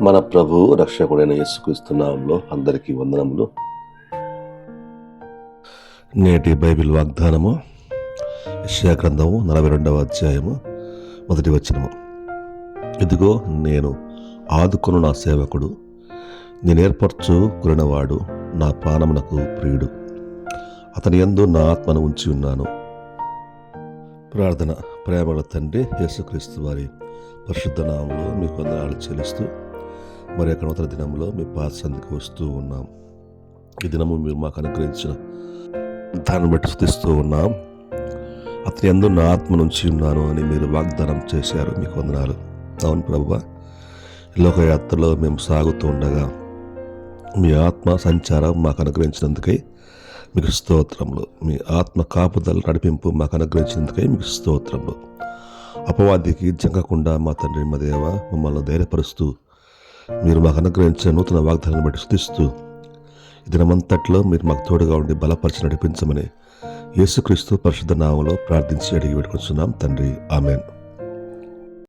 మన ప్రభువు రక్షకుడైన యేసుక్రీస్తు నామములో అందరికీ వందనములు. నేటి బైబిల్ వాగ్దానము యెషయా గ్రంథము 42వ అధ్యాయము 1వ వచనము. ఇదిగో నేను ఆదుకొను నా సేవకుడు, నేను ఏర్పరచుకున్నవాడు, నా ప్రాణమునకు ప్రియుడు, అతని యందు నా ఆత్మను ఉంచి ఉన్నాను. ప్రార్థన. ప్రేమల తండ్రి యేసుక్రీస్తు వారి పరిశుద్ధ నామములో మీకు వందనాలు చెల్లిస్తూ మరి యొక్క నూతన దినంలో మీ పాదసన్నిధికి వస్తూ ఉన్నాం. ఈ దినము మీరు మాకు అనుగ్రహించిన దాన్ని బట్టి స్తుతిస్తూ ఉన్నాం. అతని యందు నా ఆత్మ నుంచి ఉన్నాను అని మీరు వాగ్దానం చేశారు, మీకు వందనాలు. అవును ప్రభువా, ఈ లోకయాత్రలో మేము సాగుతూ ఉండగా మీ ఆత్మ సంచారం మాకు అనుగ్రహించినందుకై మీకు స్తోత్రములు. మీ ఆత్మ కాపుదల నడిపింపు మాకు అనుగ్రహించినందుకై మీకు స్తోత్రములు. అపవాదికి జంకకుండా మా తండ్రి మా దేవ మమ్మల్ని ధైర్యపరుస్తూ మీరు మాకు అనుగ్రహించిన నూతన వాగ్దానాన్ని బట్టి స్తుతిస్తూ ఈ దినమంతట్లో మీరు మాకు తోడుగా ఉండి బలపరిచి నడిపించమని యేసుక్రీస్తు పరిశుద్ధ నామములో ప్రార్థించి అడిగి పెట్టుకుంటున్నాం తండ్రి. ఆమేన్.